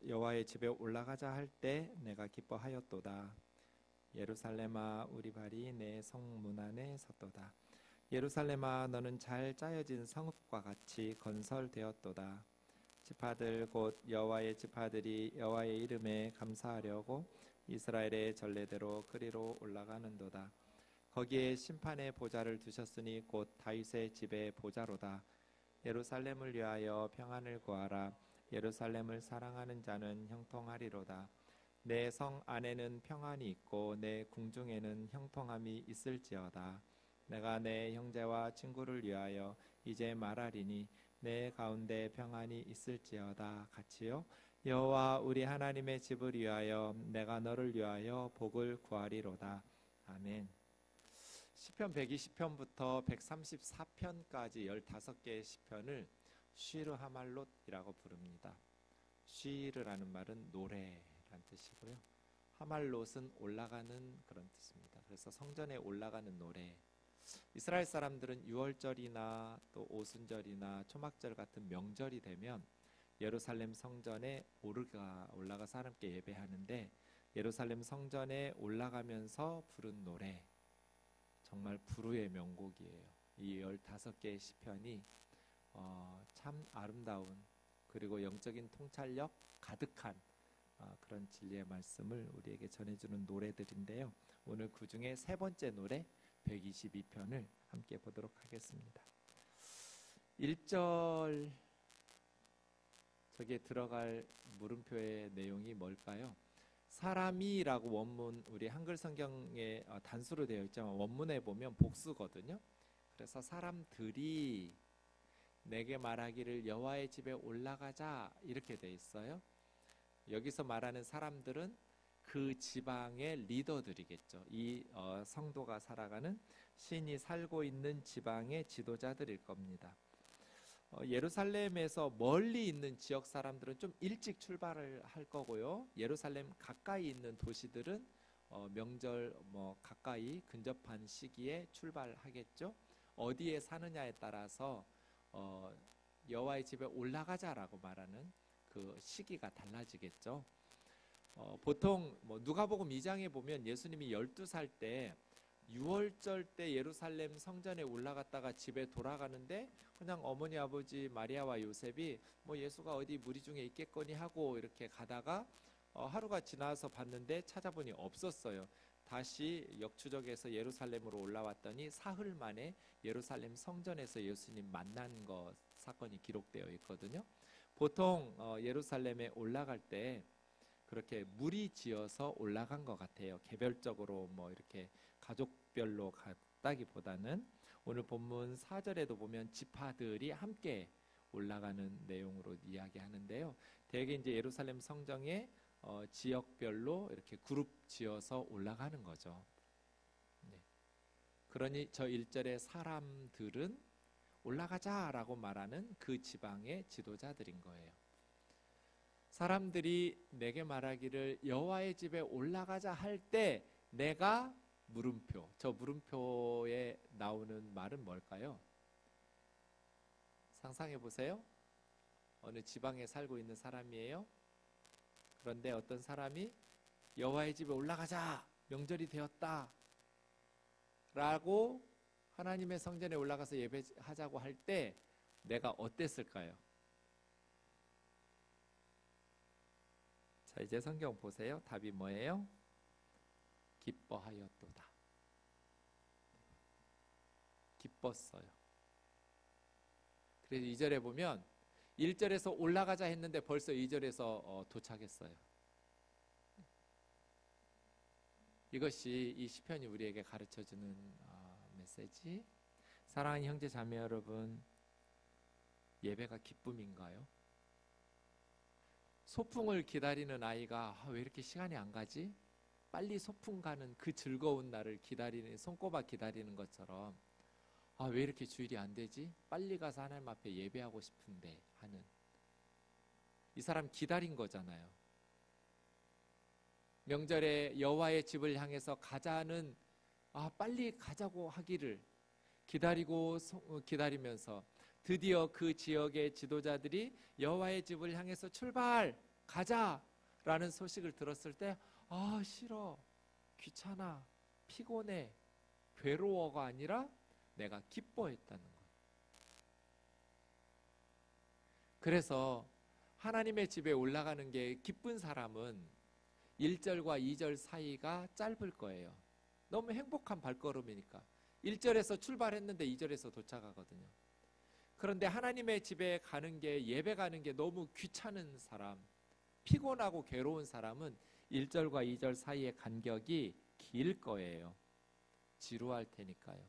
여호와의 집에 올라가자 할 때 내가 기뻐하였도다. 예루살렘아 우리 발이 내 성문 안에 섰도다. 예루살렘아 너는 잘 짜여진 성읍과 같이 건설되었도다. 지파들 곧 여호와의 지파들이 여호와의 이름에 감사하려고 이스라엘의 전례대로 그리로 올라가는도다. 거기에 심판의 보좌를 두셨으니 곧 다윗의 집의 보좌로다. 예루살렘을 위하여 평안을 구하라. 예루살렘을 사랑하는 자는 형통하리로다. 내 성 안에는 평안이 있고 내 궁중에는 형통함이 있을지어다. 내가 내 형제와 친구를 위하여 이제 말하리니 내 가운데 평안이 있을지어다. 같이요. 여호와 우리 하나님의 집을 위하여 내가 너를 위하여 복을 구하리로다. 아멘. 시편 120편부터 134편까지 15개의 시편을 쉬르 하말롯이라고 부릅니다. 쉬르라는 말은 노래란 뜻이고요. 하말롯은 올라가는 그런 뜻입니다. 그래서 성전에 올라가는 노래. 이스라엘 사람들은 유월절이나 또 오순절이나 초막절 같은 명절이 되면 예루살렘 성전에 올라가서 하나님께 예배하는데, 예루살렘 성전에 올라가면서 부른 노래, 정말 불후의 명곡이에요. 이 15개의 시편이 참 아름다운, 그리고 영적인 통찰력 가득한 그런 진리의 말씀을 우리에게 전해주는 노래들인데요. 오늘 그 중에 세 번째 노래 122편을 함께 보도록 하겠습니다. 1절 저기에 들어갈 물음표의 내용이 뭘까요? 사람이라고 원문, 우리 한글 성경에 단수로 되어 있지만 원문에 보면 복수거든요. 그래서 사람들이 내게 말하기를 여호와의 집에 올라가자 이렇게 돼 있어요. 여기서 말하는 사람들은 그 지방의 리더들이겠죠. 이 성도가 살아가는, 신이 살고 있는 지방의 지도자들일 겁니다. 예루살렘에서 멀리 있는 지역 사람들은 좀 일찍 출발을 할 거고요. 예루살렘 가까이 있는 도시들은 명절 가까이 근접한 시기에 출발하겠죠. 어디에 사느냐에 따라서 여호와의 집에 올라가자라고 말하는 그 시기가 달라지겠죠. 보통 누가복음 2장에 보면 예수님이 12살 때 유월절 때 예루살렘 성전에 올라갔다가 집에 돌아가는데 그냥 어머니 아버지 마리아와 요셉이 예수가 어디 무리 중에 있겠거니 하고 이렇게 가다가 하루가 지나서 봤는데 찾아보니 없었어요. 다시 역추적해서 예루살렘으로 올라왔더니 사흘 만에 예루살렘 성전에서 예수님 만난 사건이 기록되어 있거든요. 보통 예루살렘에 올라갈 때 그렇게 무리 지어서 올라간 것 같아요. 개별적으로 이렇게 가족별로 갔다기보다는, 오늘 본문 4절에도 보면 지파들이 함께 올라가는 내용으로 이야기하는데요. 대개 이제 예루살렘 성전에 지역별로 이렇게 그룹 지어서 올라가는 거죠. 네. 그러니 저 1절의 사람들은 올라가자라고 말하는 그 지방의 지도자들인 거예요. 사람들이 내게 말하기를 여호와의 집에 올라가자 할 때 내가 물음표, 저 물음표에 나오는 말은 뭘까요? 상상해 보세요. 어느 지방에 살고 있는 사람이에요. 그런데 어떤 사람이 여호와의 집에 올라가자, 명절이 되었다 라고 하나님의 성전에 올라가서 예배하자고 할 때 내가 어땠을까요? 자, 이제 성경 보세요. 답이 뭐예요? 기뻐하였도다. 기뻤어요. 그래서 2절에 보면 1절에서 올라가자 했는데 벌써 2절에서 도착했어요. 이것이 이 시편이 우리에게 가르쳐주는 메시지. 사랑하는 형제 자매 여러분, 예배가 기쁨인가요? 소풍을 기다리는 아이가 왜 이렇게 시간이 안 가지? 빨리 소풍 가는 그 즐거운 날을 기다리는, 손꼽아 기다리는 것처럼 왜 이렇게 주일이 안 되지? 빨리 가서 하나님 앞에 예배하고 싶은데 하는, 이 사람 기다린 거잖아요. 명절에 여호와의 집을 향해서 가자는 빨리 가자고 하기를 기다리면서 드디어 그 지역의 지도자들이 여호와의 집을 향해서 출발! 가자라는 소식을 들었을 때 아, 싫어, 귀찮아, 피곤해, 괴로워가 아니라 내가 기뻐했다는 거예요. 그래서 하나님의 집에 올라가는 게 기쁜 사람은 1절과 2절 사이가 짧을 거예요. 너무 행복한 발걸음이니까. 1절에서 출발했는데 2절에서 도착하거든요. 그런데 하나님의 집에 가는 게, 예배 가는 게 너무 귀찮은 사람, 피곤하고 괴로운 사람은 1절과 2절 사이의 간격이 길 거예요. 지루할 테니까요.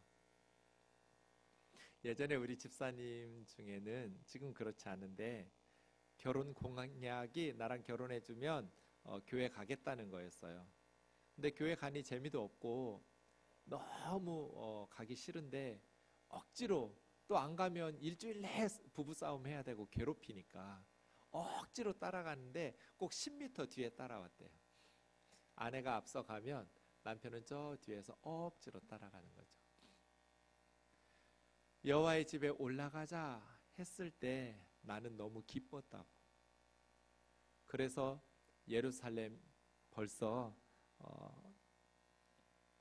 예전에 우리 집사님 중에는, 지금 그렇지 않은데, 결혼 공약이 나랑 결혼해주면 교회 가겠다는 거였어요. 근데 교회 가니 재미도 없고 너무 가기 싫은데 억지로, 또 안 가면 일주일 내에 부부싸움 해야 되고 괴롭히니까 억지로 따라가는데 꼭 10m 뒤에 따라왔대요. 아내가 앞서 가면 남편은 저 뒤에서 억지로 따라가는 거죠. 여호와의 집에 올라가자 했을 때 나는 너무 기뻤다고. 그래서 예루살렘 벌써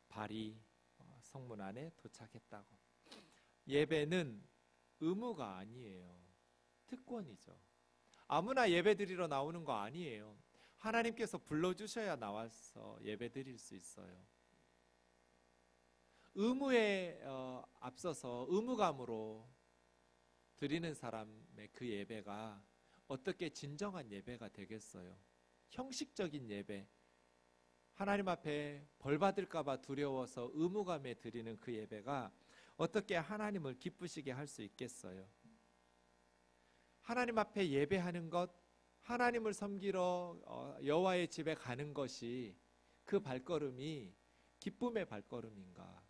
발이 성문 안에 도착했다고. 예배는 의무가 아니에요. 특권이죠. 아무나 예배 드리러 나오는 거 아니에요. 하나님께서 불러주셔야 나와서 예배 드릴 수 있어요. 의무에 앞서서 의무감으로 드리는 사람의 그 예배가 어떻게 진정한 예배가 되겠어요? 형식적인 예배, 하나님 앞에 벌 받을까 봐 두려워서 의무감에 드리는 그 예배가 어떻게 하나님을 기쁘시게 할 수 있겠어요? 하나님 앞에 예배하는 것, 하나님을 섬기러 여호와의 집에 가는 것이, 그 발걸음이 기쁨의 발걸음인가?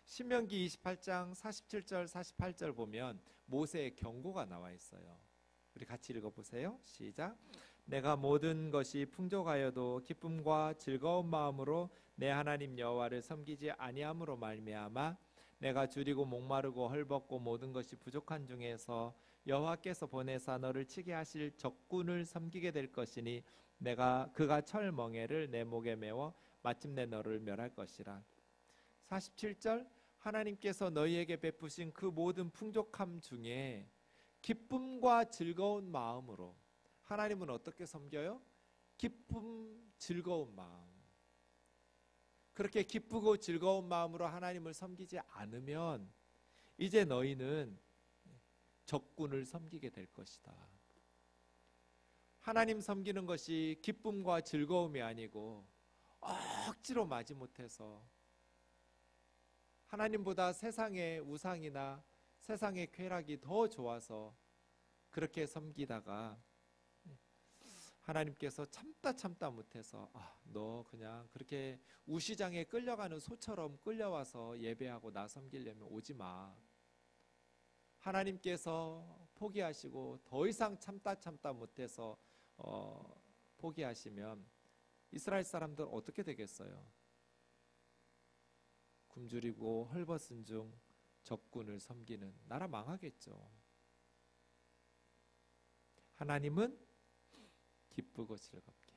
신명기 28장 47절 48절 보면 모세의 경고가 나와 있어요. 우리 같이 읽어보세요. 시작. 내가 모든 것이 풍족하여도 기쁨과 즐거운 마음으로 내 하나님 여호와를 섬기지 아니함으로 말미암아 내가 줄이고 목마르고 헐벗고 모든 것이 부족한 중에서 여호와께서 보내사 너를 치게 하실 적군을 섬기게 될 것이니 그가 철멍에를 내 목에 메워 마침내 너를 멸할 것이라. 47절, 하나님께서 너희에게 베푸신 그 모든 풍족함 중에 기쁨과 즐거운 마음으로, 하나님은 어떻게 섬겨요? 기쁨, 즐거운 마음. 그렇게 기쁘고 즐거운 마음으로 하나님을 섬기지 않으면 이제 너희는 적군을 섬기게 될 것이다. 하나님 섬기는 것이 기쁨과 즐거움이 아니고 억지로 마지못해서 하나님보다 세상의 우상이나 세상의 쾌락이 더 좋아서 그렇게 섬기다가 하나님께서 참다 못해서 너 그냥 그렇게 우시장에 끌려가는 소처럼 끌려와서 예배하고 나 섬기려면 오지 마. 하나님께서 포기하시고 더 이상 참다 못해서 포기하시면 이스라엘 사람들 어떻게 되겠어요? 굶주리고 헐벗은 중 적군을 섬기는 나라 망하겠죠. 하나님은 기쁘고 즐겁게.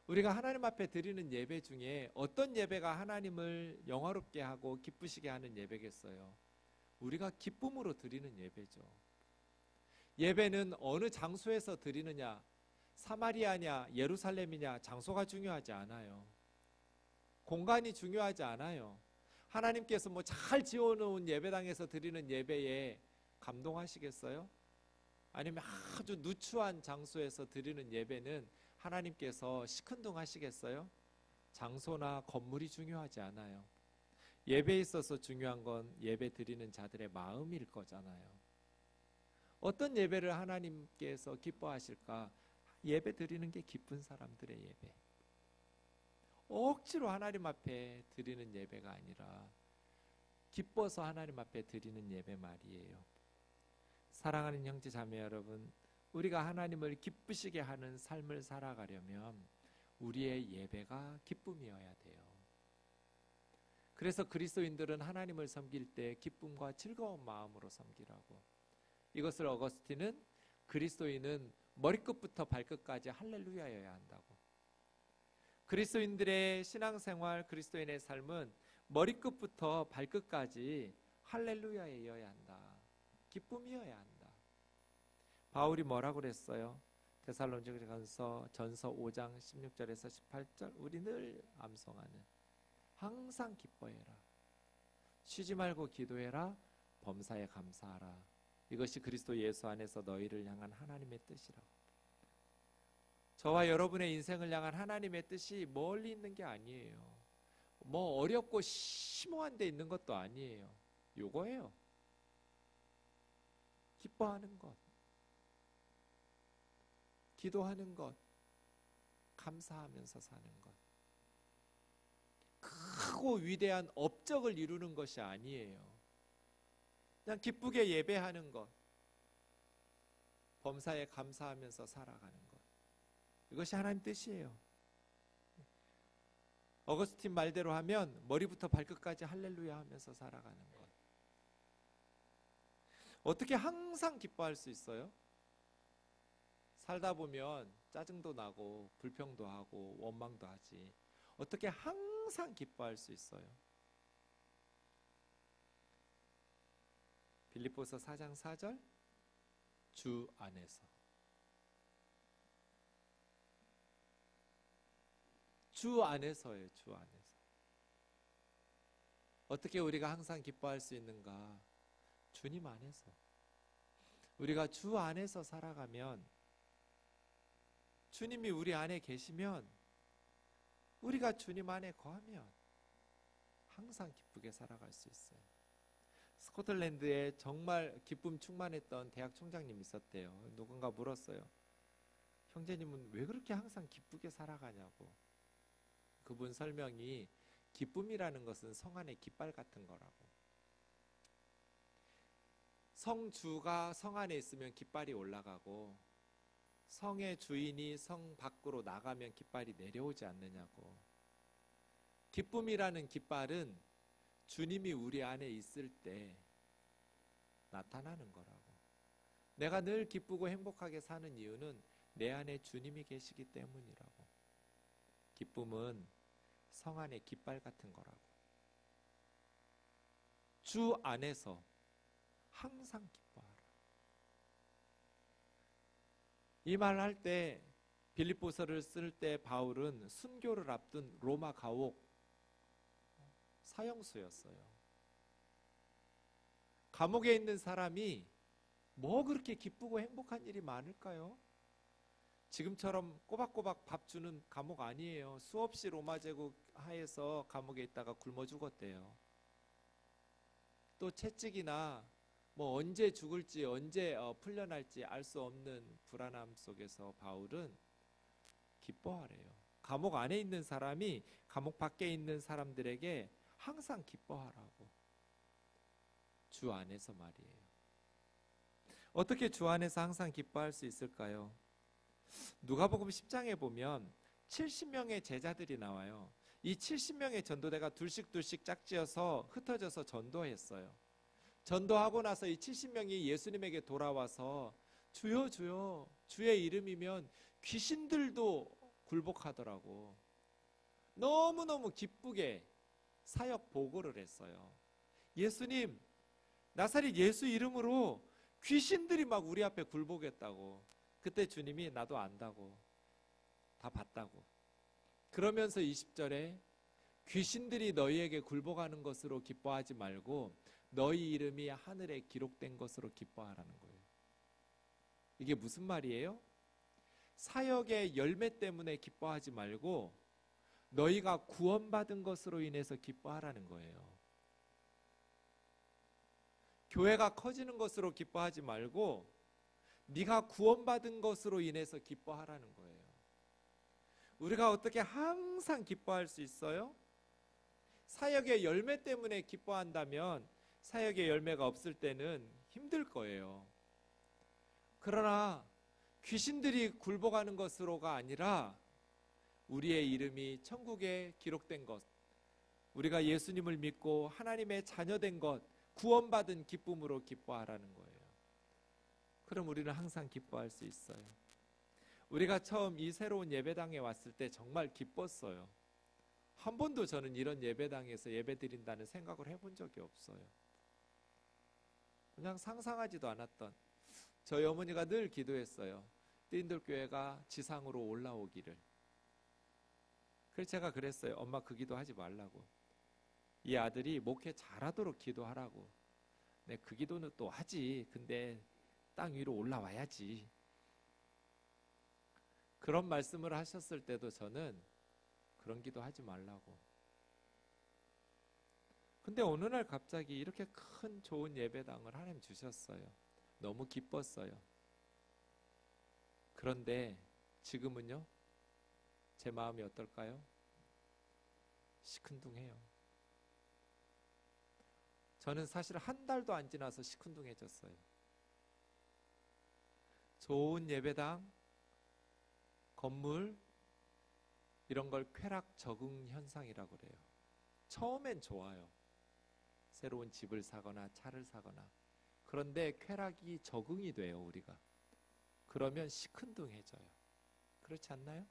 우리가 하나님 앞에 드리는 예배 중에 어떤 예배가 하나님을 영화롭게 하고 기쁘시게 하는 예배겠어요? 우리가 기쁨으로 드리는 예배죠. 예배는 어느 장소에서 드리느냐, 사마리아냐 예루살렘이냐 장소가 중요하지 않아요. 공간이 중요하지 않아요. 하나님께서 잘 지어놓은 예배당에서 드리는 예배에 감동하시겠어요? 아니면 아주 누추한 장소에서 드리는 예배는 하나님께서 시큰둥하시겠어요? 장소나 건물이 중요하지 않아요. 예배에 있어서 중요한 건 예배 드리는 자들의 마음일 거잖아요. 어떤 예배를 하나님께서 기뻐하실까? 예배 드리는 게 기쁜 사람들의 예배. 억지로 하나님 앞에 드리는 예배가 아니라 기뻐서 하나님 앞에 드리는 예배 말이에요. 사랑하는 형제 자매 여러분, 우리가 하나님을 기쁘시게 하는 삶을 살아가려면 우리의 예배가 기쁨이어야 돼요. 그래서 그리스도인들은 하나님을 섬길 때 기쁨과 즐거운 마음으로 섬기라고. 이것을 어거스틴은 그리스도인은 머리끝부터 발끝까지 할렐루야여야 한다고. 그리스도인들의 신앙생활, 그리스도인의 삶은 머리끝부터 발끝까지 할렐루야여야 한다. 기쁨이어야 한다. 바울이 뭐라고 그랬어요? 데살로니가전서 5장 16절에서 18절, 우리 늘 암송하는 항상 기뻐해라, 쉬지 말고 기도해라, 범사에 감사하라. 이것이 그리스도 예수 안에서 너희를 향한 하나님의 뜻이라고. 저와 여러분의 인생을 향한 하나님의 뜻이 멀리 있는 게 아니에요. 뭐 어렵고 심오한 데 있는 것도 아니에요. 요거예요. 기뻐하는 것, 기도하는 것, 감사하면서 사는 것. 크고 위대한 업적을 이루는 것이 아니에요. 그냥 기쁘게 예배하는 것, 범사에 감사하면서 살아가는 것. 이것이 하나님 뜻이에요. 어거스틴 말대로 하면 머리부터 발끝까지 할렐루야 하면서 살아가는 것. 어떻게 항상 기뻐할 수 있어요? 살다 보면 짜증도 나고 불평도 하고 원망도 하지. 어떻게 항상 기뻐할 수 있어요? 빌립보서 4장 4절, 주 안에서. 주 안에서예요. 주 안에서. 어떻게 우리가 항상 기뻐할 수 있는가? 주님 안에서. 우리가 주 안에서 살아가면, 주님이 우리 안에 계시면, 우리가 주님 안에 거하면 항상 기쁘게 살아갈 수 있어요. 스코틀랜드에 정말 기쁨 충만했던 대학 총장님이 있었대요. 누군가 물었어요. 형제님은 왜 그렇게 항상 기쁘게 살아가냐고. 그분 설명이, 기쁨이라는 것은 성 안의 깃발 같은 거라고. 성주가 성 안에 있으면 깃발이 올라가고, 성의 주인이 성 밖으로 나가면 깃발이 내려오지 않느냐고. 기쁨이라는 깃발은 주님이 우리 안에 있을 때 나타나는 거라고. 내가 늘 기쁘고 행복하게 사는 이유는 내 안에 주님이 계시기 때문이라고. 기쁨은 성 안의 깃발 같은 거라고. 주 안에서 항상 기뻐하라. 이 말을 할 때, 빌립보서를 쓸 때 바울은 순교를 앞둔 로마 감옥 사형수였어요. 감옥에 있는 사람이 뭐 그렇게 기쁘고 행복한 일이 많을까요? 지금처럼 꼬박꼬박 밥 주는 감옥 아니에요. 수없이 로마 제국 하에서 감옥에 있다가 굶어 죽었대요. 또 채찍이나 뭐 언제 죽을지, 언제 풀려날지 알 수 없는 불안함 속에서 바울은 기뻐하래요. 감옥 안에 있는 사람이 감옥 밖에 있는 사람들에게 항상 기뻐하라고. 주 안에서 말이에요. 어떻게 주 안에서 항상 기뻐할 수 있을까요? 누가복음 10장에 보면 70명의 제자들이 나와요. 이 70명의 전도대가 둘씩 짝지어서 흩어져서 전도했어요. 전도하고 나서 이 70명이 예수님에게 돌아와서 주여 주여, 주의 이름이면 귀신들도 굴복하더라고. 너무너무 기쁘게 사역 보고를 했어요. 예수님, 나사렛 예수 이름으로 귀신들이 막 우리 앞에 굴복했다고. 그때 주님이 나도 안다고, 다 봤다고. 그러면서 20절에 귀신들이 너희에게 굴복하는 것으로 기뻐하지 말고 너희 이름이 하늘에 기록된 것으로 기뻐하라는 거예요. 이게 무슨 말이에요? 사역의 열매 때문에 기뻐하지 말고 너희가 구원받은 것으로 인해서 기뻐하라는 거예요. 교회가 커지는 것으로 기뻐하지 말고 네가 구원받은 것으로 인해서 기뻐하라는 거예요. 우리가 어떻게 항상 기뻐할 수 있어요? 사역의 열매 때문에 기뻐한다면 사역의 열매가 없을 때는 힘들 거예요. 그러나 귀신들이 굴복하는 것으로가 아니라 우리의 이름이 천국에 기록된 것, 우리가 예수님을 믿고 하나님의 자녀된 것, 구원받은 기쁨으로 기뻐하라는 거예요. 그럼 우리는 항상 기뻐할 수 있어요. 우리가 처음 이 새로운 예배당에 왔을 때 정말 기뻤어요. 한 번도 저는 이런 예배당에서 예배드린다는 생각을 해본 적이 없어요. 그냥 상상하지도 않았던, 저희 어머니가 늘 기도했어요. 띠인돌교회가 지상으로 올라오기를. 그래서 제가 그랬어요. 엄마 그 기도하지 말라고. 이 아들이 목회 잘하도록 기도하라고. 네, 그 기도는 또 하지. 근데 땅 위로 올라와야지. 그런 말씀을 하셨을 때도 저는 그런 기도 하지 말라고. 근데 어느 날 갑자기 이렇게 큰 좋은 예배당을 하나님 주셨어요. 너무 기뻤어요. 그런데 지금은요, 제 마음이 어떨까요? 시큰둥해요. 저는 사실 한 달도 안 지나서 시큰둥해졌어요. 좋은 예배당, 건물, 이런 걸 쾌락 적응 현상이라고 그래요. 처음엔 좋아요. 새로운 집을 사거나 차를 사거나. 그런데 쾌락이 적응이 돼요, 우리가. 그러면 시큰둥해져요. 그렇지 않나요?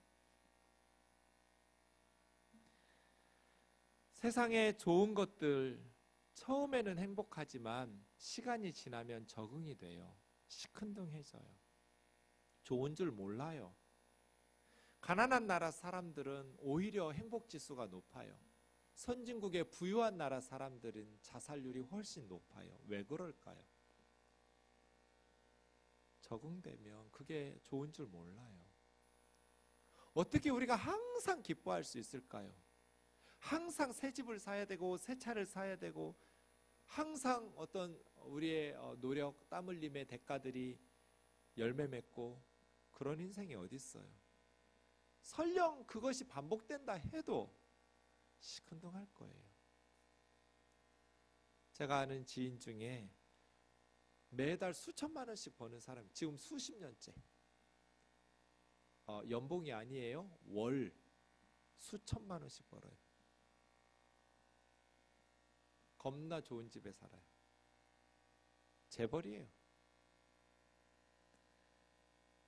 세상에 좋은 것들, 처음에는 행복하지만 시간이 지나면 적응이 돼요. 시큰둥해져요. 좋은 줄 몰라요. 가난한 나라 사람들은 오히려 행복지수가 높아요. 선진국의 부유한 나라 사람들은 자살률이 훨씬 높아요. 왜 그럴까요? 적응되면 그게 좋은 줄 몰라요. 어떻게 우리가 항상 기뻐할 수 있을까요? 항상 새 집을 사야 되고 새 차를 사야 되고 항상 어떤 우리의 노력, 땀 흘림의 대가들이 열매 맺고 그런 인생이 어디 있어요? 설령 그것이 반복된다 해도 시큰둥할 거예요. 제가 아는 지인 중에 매달 수천만 원씩 버는 사람이 지금 수십 년째, 연봉이 아니에요. 월 수천만 원씩 벌어요. 겁나 좋은 집에 살아요. 재벌이에요.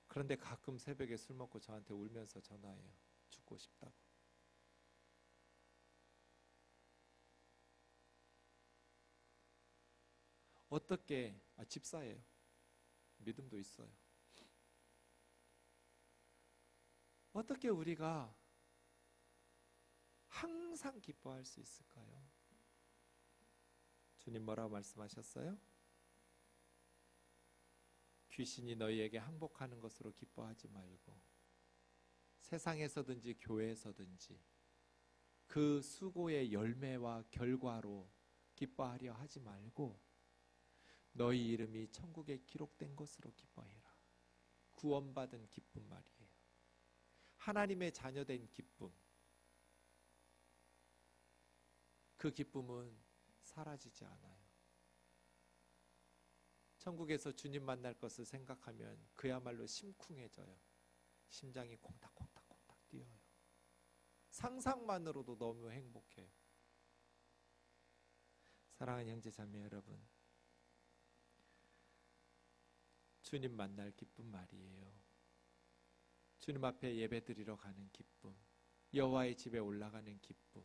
그런데 가끔 새벽에 술 먹고 저한테 울면서 전화해요. 죽고 싶다고. 어떻게, 집사예요. 믿음도 있어요. 어떻게 우리가 항상 기뻐할 수 있을까요? 주님 뭐라고 말씀하셨어요? 귀신이 너희에게 항복하는 것으로 기뻐하지 말고 세상에서든지 교회에서든지 그 수고의 열매와 결과로 기뻐하려 하지 말고 너희 이름이 천국에 기록된 것으로 기뻐해라. 구원받은 기쁨 말이에요. 하나님의 자녀된 기쁨. 그 기쁨은 사라지지 않아요. 천국에서 주님 만날 것을 생각하면 그야말로 심쿵해져요. 심장이 콩닥콩닥콩닥 뛰어요. 상상만으로도 너무 행복해요. 사랑하는 형제 자매 여러분, 주님 만날 기쁨 말이에요. 주님 앞에 예배드리러 가는 기쁨, 여호와의 집에 올라가는 기쁨,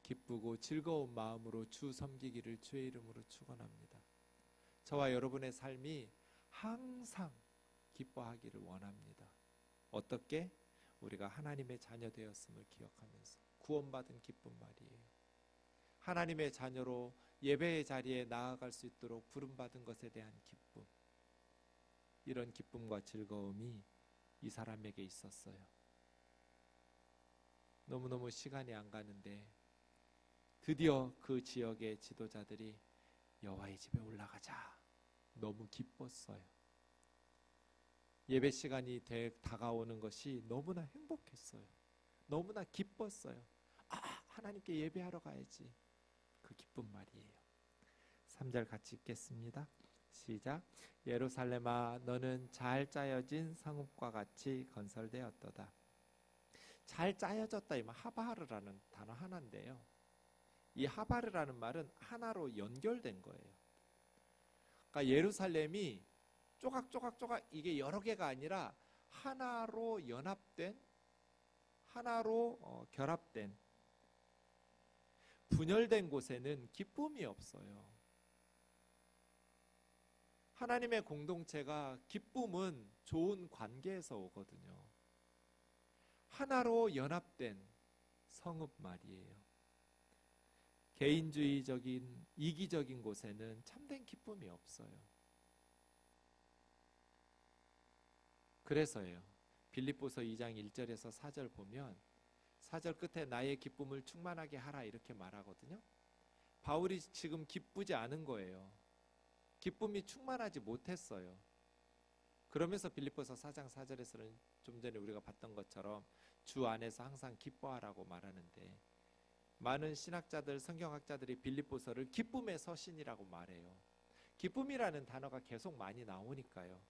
기쁘고 즐거운 마음으로 주 섬기기를 주의 이름으로 축원합니다. 저와 여러분의 삶이 항상 기뻐하기를 원합니다. 어떻게? 우리가 하나님의 자녀 되었음을 기억하면서 구원받은 기쁨 말이에요. 하나님의 자녀로 예배의 자리에 나아갈 수 있도록 부름받은 것에 대한 기쁨. 이런 기쁨과 즐거움이 이 사람에게 있었어요. 너무너무 시간이 안 가는데 드디어 그 지역의 지도자들이 여호와의 집에 올라가자. 너무 기뻤어요. 예배 시간이 다가오는 것이 너무나 행복했어요. 너무나 기뻤어요. 하나님께 예배하러 가야지. 그 기쁜 말이에요. 3절 같이 읽겠습니다. 시작. 예루살렘아 너는 잘 짜여진 성읍과 같이 건설되었도다. 잘 짜여졌다 이면 하바르라는 단어 하나인데요. 이 하바르라는 말은 하나로 연결된 거예요. 그러니까 예루살렘이 조각 이게 여러 개가 아니라 하나로 연합된, 하나로 결합된, 분열된 곳에는 기쁨이 없어요. 하나님의 공동체가, 기쁨은 좋은 관계에서 오거든요. 하나로 연합된 성읍 말이에요. 개인주의적인, 이기적인 곳에는 참된 기쁨이 없어요. 그래서예요. 빌립보서 2장 1절에서 4절 보면 4절 끝에 나의 기쁨을 충만하게 하라 이렇게 말하거든요. 바울이 지금 기쁘지 않은 거예요. 기쁨이 충만하지 못했어요. 그러면서 빌립보서 4장 4절에서는 좀 전에 우리가 봤던 것처럼 주 안에서 항상 기뻐하라고 말하는데, 많은 신학자들, 성경학자들이 빌립보서를 기쁨의 서신이라고 말해요. 기쁨이라는 단어가 계속 많이 나오니까요.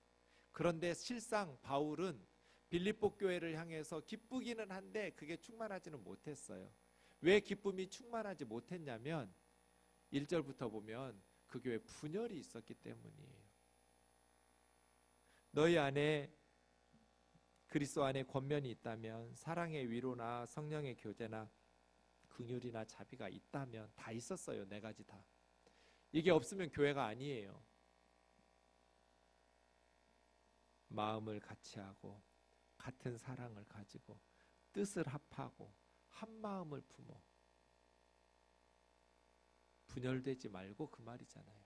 그런데 실상 바울은 빌립보 교회를 향해서 기쁘기는 한데 그게 충만하지는 못했어요. 왜 기쁨이 충만하지 못했냐면 1절부터 보면 그 교회에 분열이 있었기 때문이에요. 너희 안에 그리스도 안에 권면이 있다면, 사랑의 위로나 성령의 교제나 긍휼이나 자비가 있다면, 다 있었어요. 네 가지 다. 이게 없으면 교회가 아니에요. 마음을 같이 하고 같은 사랑을 가지고 뜻을 합하고 한 마음을 품어. 분열되지 말고 그 말이잖아요.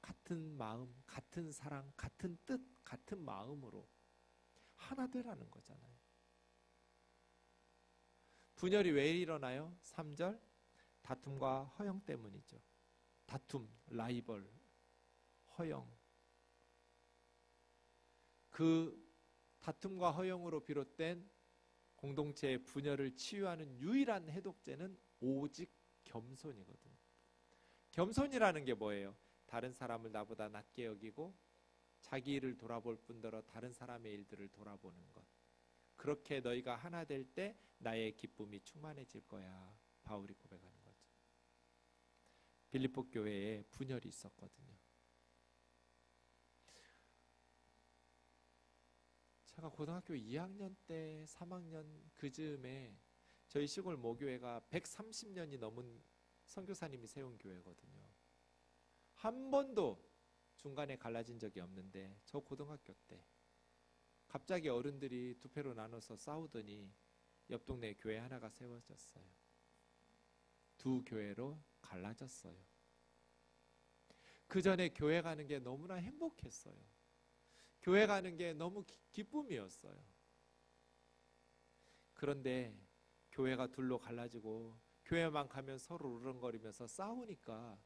같은 마음, 같은 사랑, 같은 뜻, 같은 마음으로 하나 되라는 거잖아요. 분열이 왜 일어나요? 3절, 다툼과 허영 때문이죠. 다툼, 라이벌, 허영. 그 다툼과 허영으로 비롯된 공동체의 분열을 치유하는 유일한 해독제는 오직 겸손이거든요. 겸손이라는 게 뭐예요? 다른 사람을 나보다 낮게 여기고 자기 일을 돌아볼 뿐더러 다른 사람의 일들을 돌아보는 것. 그렇게 너희가 하나 될 때 나의 기쁨이 충만해질 거야. 바울이 고백하는 거죠. 빌립보 교회에 분열이 있었거든요. 제가 고등학교 2학년 때, 3학년 그 즈음에 저희 시골 모교회가 130년이 넘은 선교사님이 세운 교회거든요. 한 번도 중간에 갈라진 적이 없는데, 저 고등학교 때 갑자기 어른들이 두 패로 나눠서 싸우더니 옆 동네 교회 하나가 세워졌어요. 두 교회로 갈라졌어요. 그 전에 교회 가는 게 너무나 행복했어요. 교회 가는 게 너무 기쁨이었어요. 그런데 교회가 둘로 갈라지고 교회만 가면 서로 으르렁거리면서 싸우니까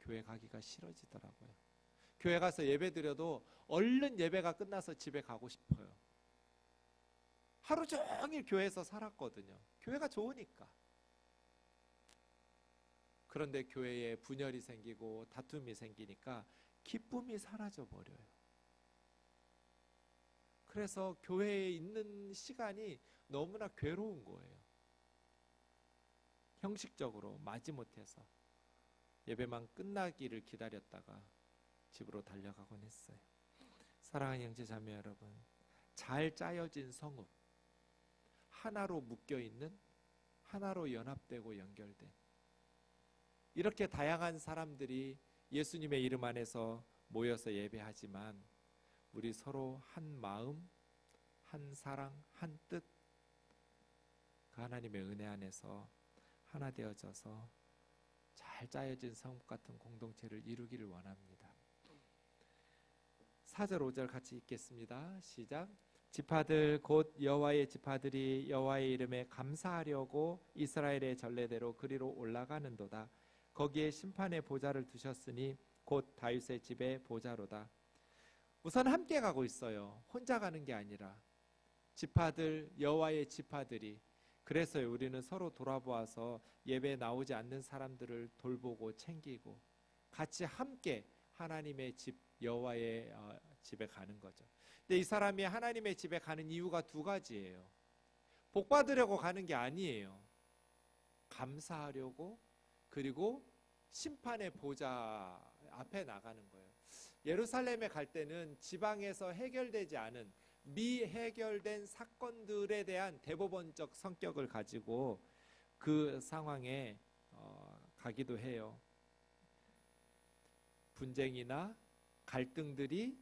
교회 가기가 싫어지더라고요. 교회 가서 예배 드려도 얼른 예배가 끝나서 집에 가고 싶어요. 하루 종일 교회에서 살았거든요. 교회가 좋으니까. 그런데 교회에 분열이 생기고 다툼이 생기니까 기쁨이 사라져 버려요. 그래서 교회에 있는 시간이 너무나 괴로운 거예요. 형식적으로 마지못해서 예배만 끝나기를 기다렸다가 집으로 달려가곤 했어요. 사랑하는 형제 자매 여러분, 잘 짜여진 성읍, 하나로 묶여있는, 하나로 연합되고 연결된, 이렇게 다양한 사람들이 예수님의 이름 안에서 모여서 예배하지만 우리 서로 한 마음, 한 사랑, 한 뜻, 그 하나님의 은혜 안에서 하나 되어져서 잘 짜여진 성읍 같은 공동체를 이루기를 원합니다. 4절 5절 같이 읽겠습니다. 시작. 지파들 곧 여호와의 지파들이 여호와의 이름에 감사하려고 이스라엘의 전례대로 그리로 올라가는도다. 거기에 심판의 보좌를 두셨으니 곧 다윗의 집의 보좌로다. 우선 함께 가고 있어요. 혼자 가는 게 아니라 지파들, 여호와의 지파들이. 그래서요, 우리는 서로 돌아보아서 예배에 나오지 않는 사람들을 돌보고 챙기고 같이 함께 하나님의 집, 여호와의 집에 가는 거죠. 근데 이 사람이 하나님의 집에 가는 이유가 두 가지예요. 복 받으려고 가는 게 아니에요. 감사하려고, 그리고 심판의 보좌 앞에 나가는 거예요. 예루살렘에 갈 때는 지방에서 해결되지 않은 미해결된 사건들에 대한 대법원적 성격을 가지고 그 상황에 가기도 해요. 분쟁이나 갈등들이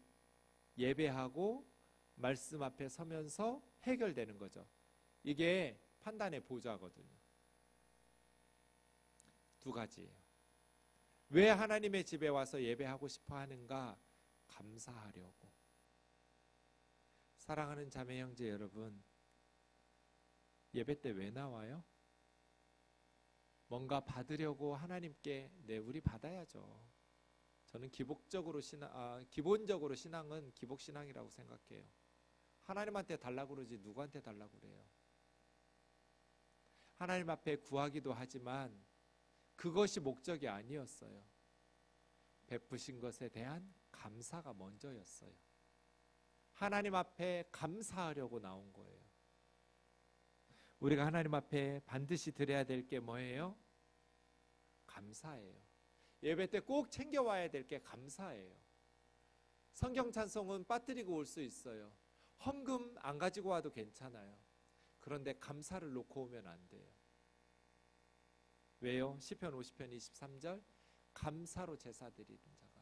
예배하고 말씀 앞에 서면서 해결되는 거죠. 이게 판단의 보좌거든요. 두 가지예요. 왜 하나님의 집에 와서 예배하고 싶어 하는가? 감사하려고. 사랑하는 자매 형제 여러분, 예배 때 왜 나와요? 뭔가 받으려고 하나님께 우리 받아야죠. 저는 기본적으로 신앙은 기복신앙이라고 생각해요. 하나님한테 달라고 그러지 누구한테 달라고 그래요. 하나님 앞에 구하기도 하지만 그것이 목적이 아니었어요. 베푸신 것에 대한 감사가 먼저였어요. 하나님 앞에 감사하려고 나온 거예요. 우리가 하나님 앞에 반드시 드려야 될 게 뭐예요? 감사예요. 예배 때 꼭 챙겨와야 될 게 감사예요. 성경 찬송은 빠뜨리고 올 수 있어요. 헌금 안 가지고 와도 괜찮아요. 그런데 감사를 놓고 오면 안 돼요. 왜요? 시편 50편 23절 감사로 제사 드리는 자가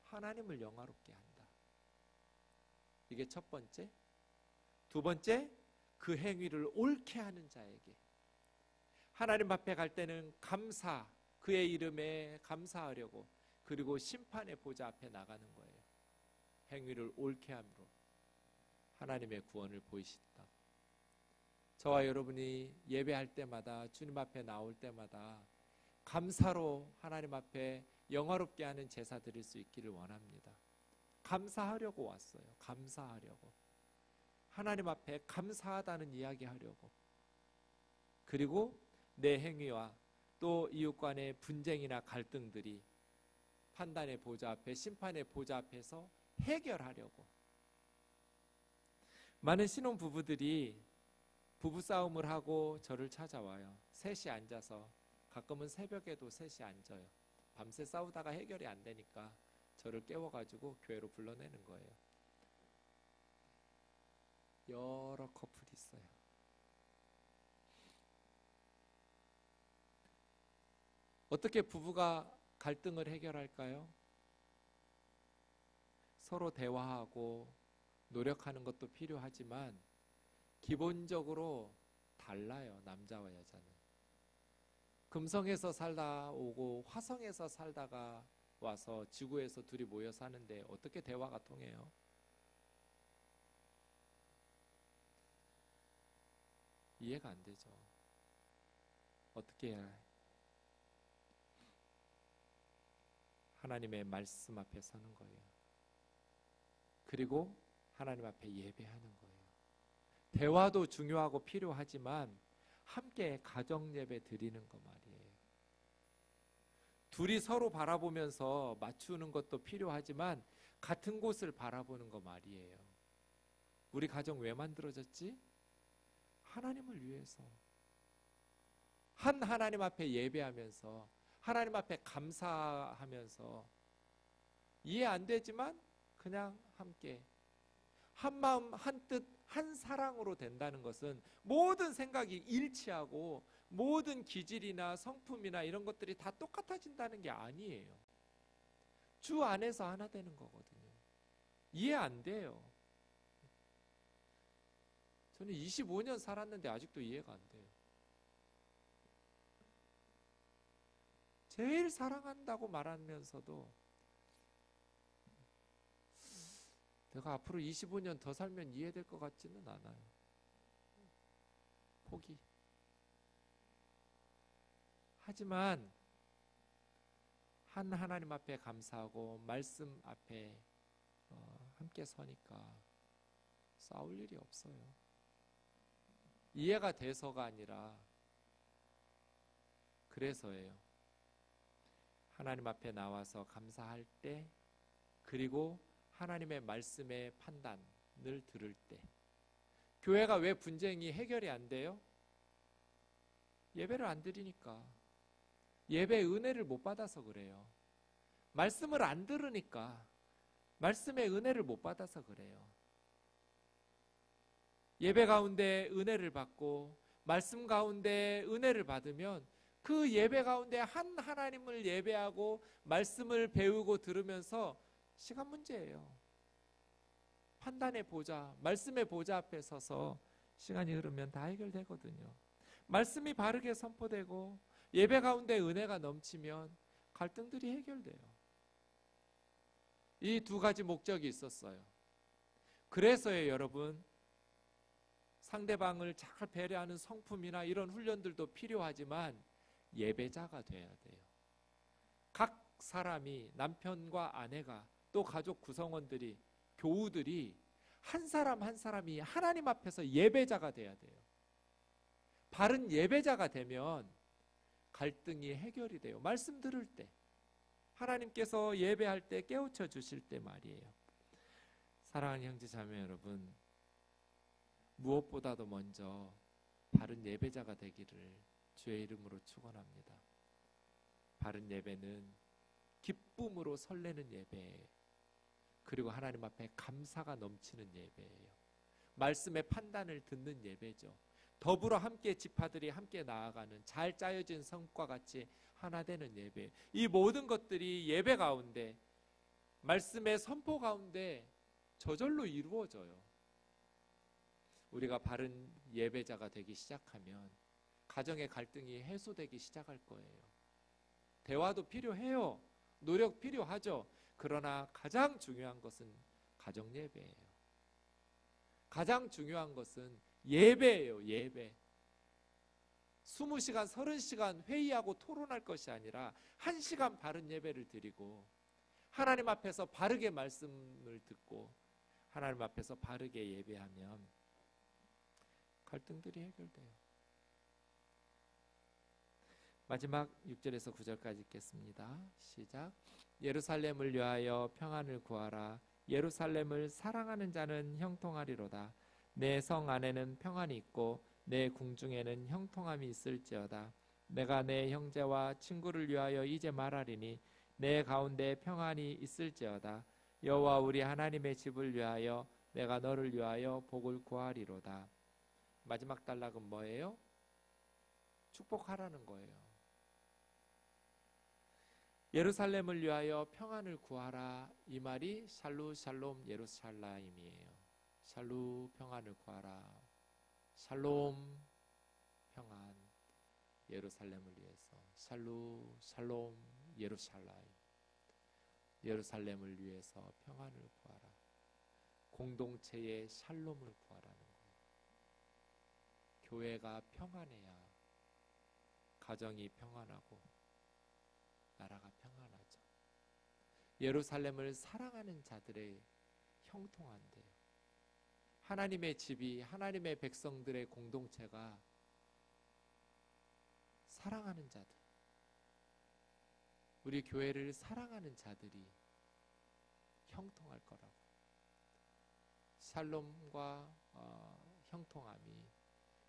하나님을 영화롭게 한다. 이게 첫 번째. 두 번째, 그 행위를 옳게 하는 자에게 하나님 앞에 갈 때는 감사, 그의 이름에 감사하려고, 그리고 심판의 보좌 앞에 나가는 거예요. 행위를 옳게 함으로 하나님의 구원을 보이신다. 저와 여러분이 예배할 때마다, 주님 앞에 나올 때마다 감사로 하나님 앞에 영화롭게 하는 제사 드릴 수 있기를 원합니다. 감사하려고 왔어요. 감사하려고. 하나님 앞에 감사하다는 이야기 하려고. 그리고 내 행위와 또 이웃 간의 분쟁이나 갈등들이 판단의 보좌 앞에, 심판의 보좌 앞에서 해결하려고. 많은 신혼부부들이 부부싸움을 하고 저를 찾아와요. 셋이 앉아서, 가끔은 새벽에도 셋이 앉아요. 밤새 싸우다가 해결이 안 되니까 저를 깨워가지고 교회로 불러내는 거예요. 여러 커플이 있어요. 어떻게 부부가 갈등을 해결할까요? 서로 대화하고 노력하는 것도 필요하지만 기본적으로 달라요. 남자와 여자는. 금성에서 살다 오고 화성에서 살다가 와서 지구에서 둘이 모여 사는데 어떻게 대화가 통해요? 이해가 안 되죠. 어떻게 해야 해요? 하나님의 말씀 앞에 서는 거예요. 그리고 하나님 앞에 예배하는 거예요. 대화도 중요하고 필요하지만 함께 가정 예배 드리는 거 말이에요. 둘이 서로 바라보면서 맞추는 것도 필요하지만 같은 곳을 바라보는 거 말이에요. 우리 가정 왜 만들어졌지? 하나님을 위해서. 한 하나님 앞에 예배하면서, 하나님 앞에 감사하면서, 이해 안 되지만 그냥 함께 한 마음 한 뜻 한 사랑으로 된다는 것은 모든 생각이 일치하고 모든 기질이나 성품이나 이런 것들이 다 똑같아진다는 게 아니에요. 주 안에서 하나 되는 거거든요. 이해 안 돼요. 저는 25년 살았는데 아직도 이해가 안 돼요. 제일 사랑한다고 말하면서도 내가 앞으로 25년 더 살면 이해될 것 같지는 않아요. 포기. 하지만 한 하나님 앞에 감사하고 말씀 앞에 함께 서니까 싸울 일이 없어요. 이해가 돼서가 아니라 그래서예요. 하나님 앞에 나와서 감사할 때, 그리고 하나님의 말씀의 판단을 들을 때. 교회가 왜 분쟁이 해결이 안 돼요? 예배를 안 드리니까. 예배의 은혜를 못 받아서 그래요. 말씀을 안 들으니까. 말씀의 은혜를 못 받아서 그래요. 예배 가운데 은혜를 받고 말씀 가운데 은혜를 받으면 그 예배 가운데 한 하나님을 예배하고 말씀을 배우고 들으면서 시간 문제예요. 판단의 보좌, 말씀의 보좌 앞에 서서 시간이 흐르면 다 해결되거든요. 말씀이 바르게 선포되고 예배 가운데 은혜가 넘치면 갈등들이 해결돼요. 이 두 가지 목적이 있었어요. 그래서요, 여러분, 상대방을 잘 배려하는 성품이나 이런 훈련들도 필요하지만 예배자가 돼야 돼요. 각 사람이, 남편과 아내가, 또 가족 구성원들이, 교우들이 한 사람 한 사람이 하나님 앞에서 예배자가 돼야 돼요. 바른 예배자가 되면 갈등이 해결이 돼요. 말씀 들을 때, 하나님께서 예배할 때 깨우쳐 주실 때 말이에요. 사랑하는 형제 자매 여러분, 무엇보다도 먼저 바른 예배자가 되기를 주의 이름으로 축원합니다. 바른 예배는 기쁨으로 설레는 예배예요. 그리고 하나님 앞에 감사가 넘치는 예배예요. 말씀의 판단을 듣는 예배죠. 더불어 함께 지파들이 함께 나아가는 잘 짜여진 성과 같이 하나 되는 예배. 이 모든 것들이 예배 가운데, 말씀의 선포 가운데 저절로 이루어져요. 우리가 바른 예배자가 되기 시작하면 가정의 갈등이 해소되기 시작할 거예요. 대화도 필요해요. 노력 필요하죠. 그러나 가장 중요한 것은 가정 예배예요. 가장 중요한 것은 예배예요. 예배. 20시간, 30시간 회의하고 토론할 것이 아니라 1시간 바른 예배를 드리고 하나님 앞에서 바르게 말씀을 듣고 하나님 앞에서 바르게 예배하면 갈등들이 해결돼요. 마지막 6절에서 9절까지 읽겠습니다. 시작. 예루살렘을 위하여 평안을 구하라. 예루살렘을 사랑하는 자는 형통하리로다. 내 성 안에는 평안이 있고 내 궁중에는 형통함이 있을지어다. 내가 내 형제와 친구를 위하여 이제 말하리니 내 가운데 평안이 있을지어다. 여호와 우리 하나님의 집을 위하여 내가 너를 위하여 복을 구하리로다. 마지막 단락은 뭐예요? 축복하라는 거예요. 예루살렘을 위하여 평안을 구하라. 이 말이 샬루 샬롬 예루살렘이에요. 샬루 평안을 구하라. 샬롬 평안 예루살렘을 위해서. 샬루 샬롬 예루살렘. 예루살렘을 위해서 평안을 구하라. 공동체의 샬롬을 구하라는 거예요. 교회가 평안해야 가정이 평안하고 나라가 평안하죠. 예루살렘을 사랑하는 자들의 형통한데요. 하나님의 집이, 하나님의 백성들의 공동체가 사랑하는 자들, 우리 교회를 사랑하는 자들이 형통할 거라고. 샬롬과 형통함이,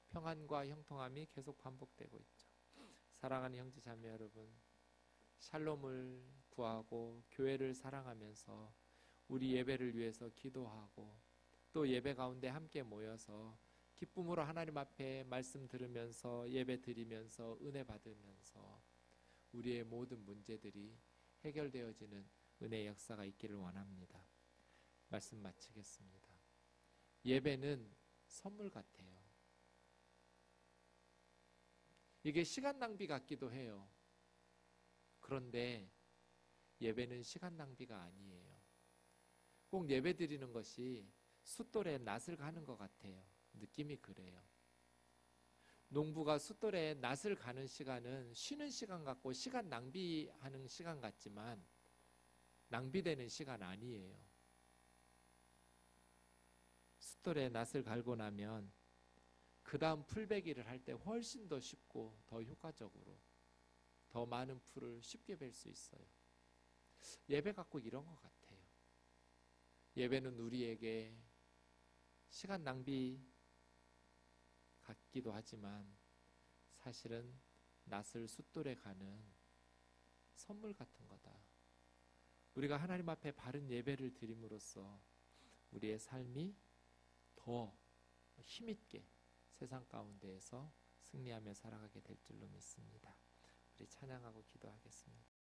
평안과 형통함이 계속 반복되고 있죠. 사랑하는 형제 자매 여러분, 샬롬을 구하고 교회를 사랑하면서 우리 예배를 위해서 기도하고 또 예배 가운데 함께 모여서 기쁨으로 하나님 앞에 말씀 들으면서 예배 드리면서 은혜 받으면서 우리의 모든 문제들이 해결되어지는 은혜의 역사가 있기를 원합니다. 말씀 마치겠습니다. 예배는 선물 같아요. 이게 시간 낭비 같기도 해요. 그런데 예배는 시간 낭비가 아니에요. 꼭 예배 드리는 것이 숫돌에 낫을 가는 것 같아요. 느낌이 그래요. 농부가 숫돌에 낫을 가는 시간은 쉬는 시간 같고 시간 낭비하는 시간 같지만 낭비되는 시간 아니에요. 숫돌에 낫을 갈고 나면 그 다음 풀베기를 할 때 훨씬 더 쉽고 더 효과적으로 더 많은 풀을 쉽게 벨 수 있어요. 예배 갖고 이런 것 같아요. 예배는 우리에게 시간 낭비 같기도 하지만 사실은 낫을 숫돌에 가는 선물 같은 거다. 우리가 하나님 앞에 바른 예배를 드림으로써 우리의 삶이 더 힘있게 세상 가운데에서 승리하며 살아가게 될 줄로 믿습니다. 우리 찬양하고 기도하겠습니다.